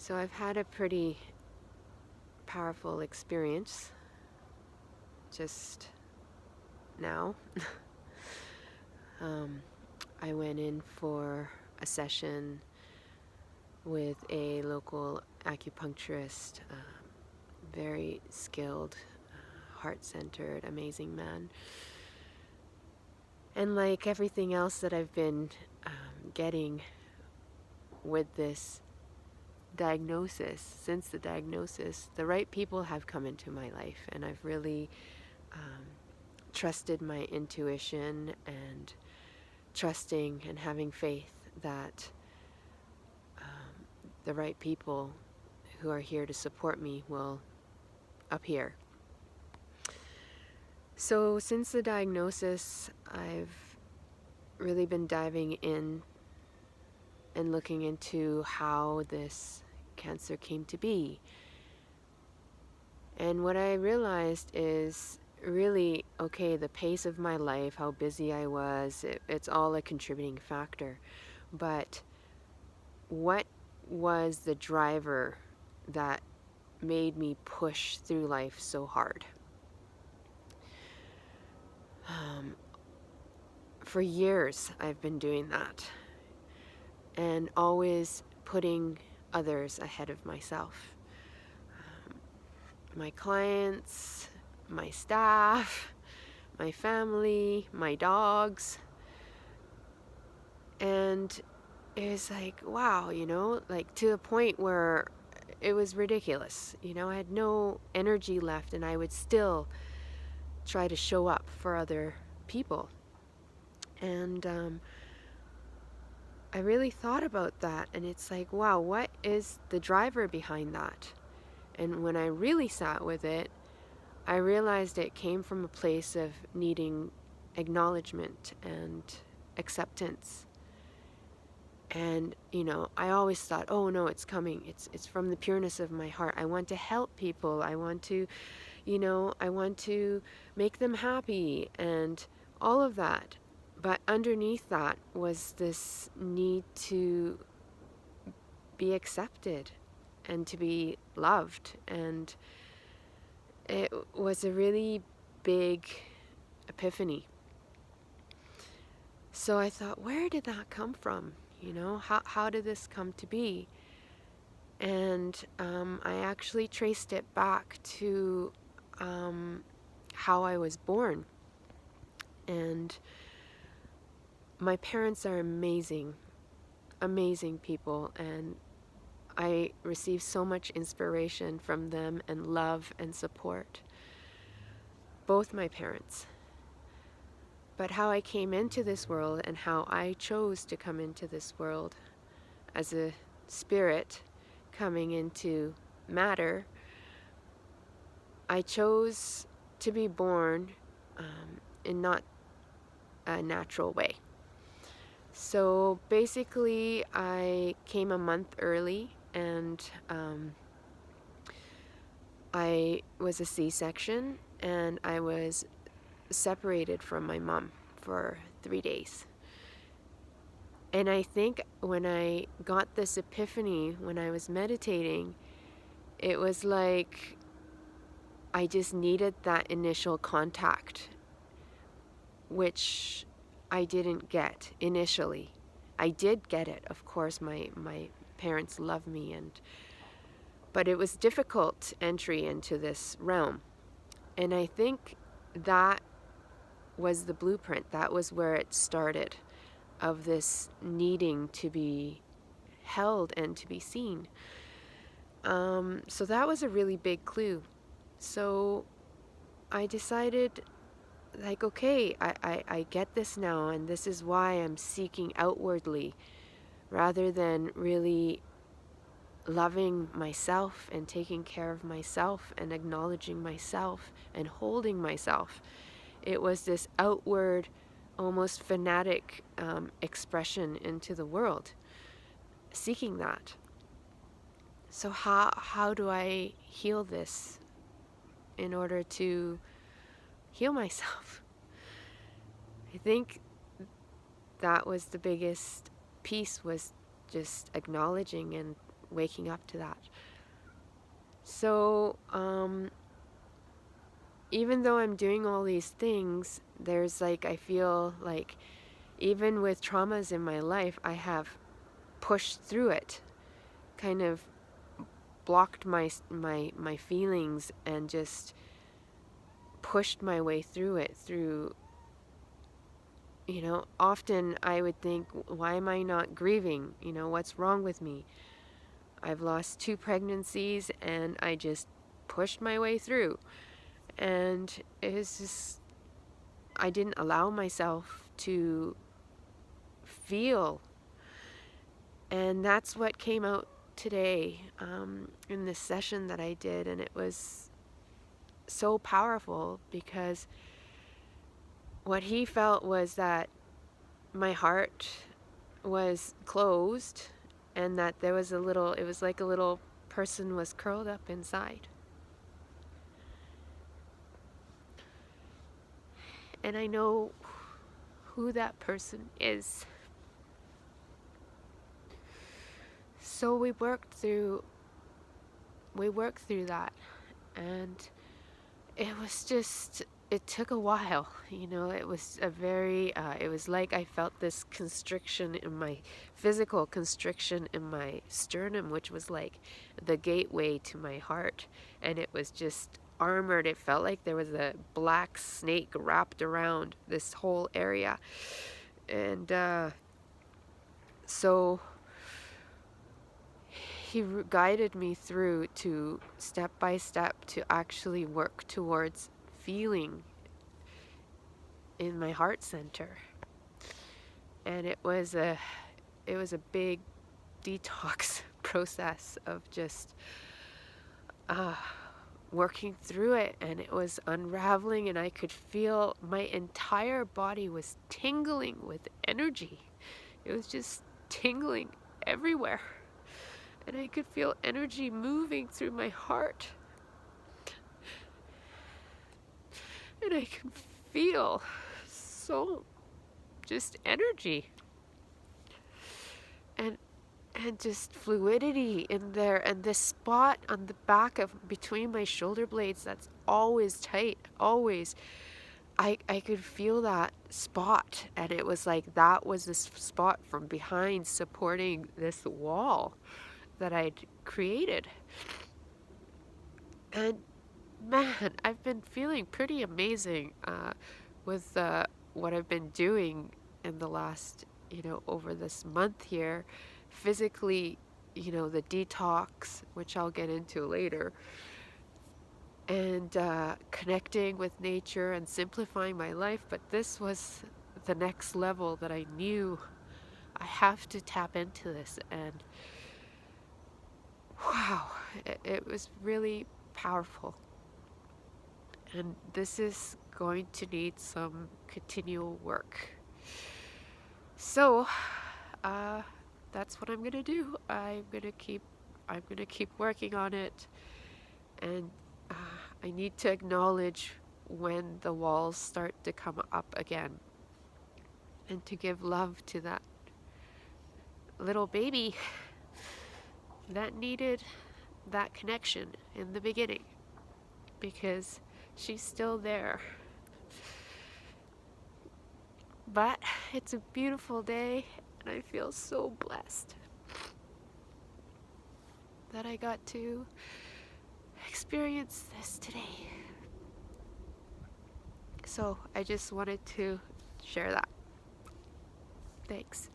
So I've had a pretty powerful experience just now. um, I went in for a session with a local acupuncturist, very skilled, heart-centered, amazing man. And like everything else that I've been getting with this diagnosis, since the diagnosis, the right people have come into my life, and I've really um, trusted my intuition and trusting and having faith that the right people who are here to support me will appear. So, since the diagnosis, I've really been diving in and looking into how this cancer came to be. And what I realized is really, okay, the pace of my life, how busy I was, it's all a contributing factor. But what was the driver that made me push through life so hard? Um, for years, I've been doing that and always putting others ahead of myself. My clients, my staff, my family, my dogs. And it was like, wow, like to a point where it was ridiculous. I had no energy left, and I would still try to show up for other people. And I really thought about that, and it's like, wow, what is the driver behind that? And when I really sat with it, I realized it came from a place of needing acknowledgement and acceptance. And, I always thought, oh no, it's coming. It's from the pureness of my heart. I want to help people. I want to, I want to make them happy and all of that. But underneath that was this need to be accepted and to be loved. And it was a really big epiphany. So I thought, where did that come from? How did this come to be? And I actually traced it back to how I was born. And my parents are amazing, amazing people, and I receive so much inspiration from them and love and support. Both my parents. But how I came into this world and how I chose to come into this world as a spirit coming into matter, I chose to be born in not a natural way. So basically, I came a month early, and I was a C-section, and I was separated from my mom for 3 days. And I think when I got this epiphany, when I was meditating, it was like I just needed that initial contact, which I didn't get initially. I did get it, of course. My parents love me, but it was difficult entry into this realm. And I think that was the blueprint. That was where it started, of this needing to be held and to be seen. So that was a really big clue. So I decided, like, okay, I get this now, and this is why I'm seeking outwardly rather than really loving myself and taking care of myself and acknowledging myself and holding myself. It was this outward, almost fanatic expression into the world, seeking that. So how do I heal this in order to heal myself? I think that was the biggest piece, was just acknowledging and waking up to that. So, even though I'm doing all these things, there's like, I feel like even with traumas in my life, I have pushed through it, kind of blocked my feelings and just pushed my way through it through, often I would think, why am I not grieving? What's wrong with me? I've lost 2 pregnancies and I just pushed my way through. And it was just, I didn't allow myself to feel. And that's what came out today in this session that I did. And it was so powerful because what he felt was that my heart was closed and that there was it was like a little person was curled up inside. And I know who that person is. So we worked through that, and it took a while. It was it was like I felt this physical constriction in my sternum, which was like the gateway to my heart, and it was just armored. It felt like there was a black snake wrapped around this whole area. And so he guided me through to step by step to actually work towards feeling in my heart center. And it was a big detox process of just working through it, and it was unraveling, and I could feel my entire body was tingling with energy. It was just tingling everywhere. And I could feel energy moving through my heart. And I could feel so just energy. And just fluidity in there, and this spot on the back of between my shoulder blades that's always tight, always. I could feel that spot, and it was like that was this spot from behind supporting this wall that I'd created. And man, I've been feeling pretty amazing with what I've been doing in the last, over this month here. Physically, the detox, which I'll get into later, and connecting with nature and simplifying my life. But this was the next level that I knew I have to tap into this. And wow, it was really powerful. And this is going to need some continual work. So, that's what I'm gonna do. I'm gonna keep working on it, and I need to acknowledge when the walls start to come up again, and to give love to that little baby that needed that connection in the beginning, because she's still there. But it's a beautiful day, and I feel so blessed that I got to experience this today. So I just wanted to share that. Thanks.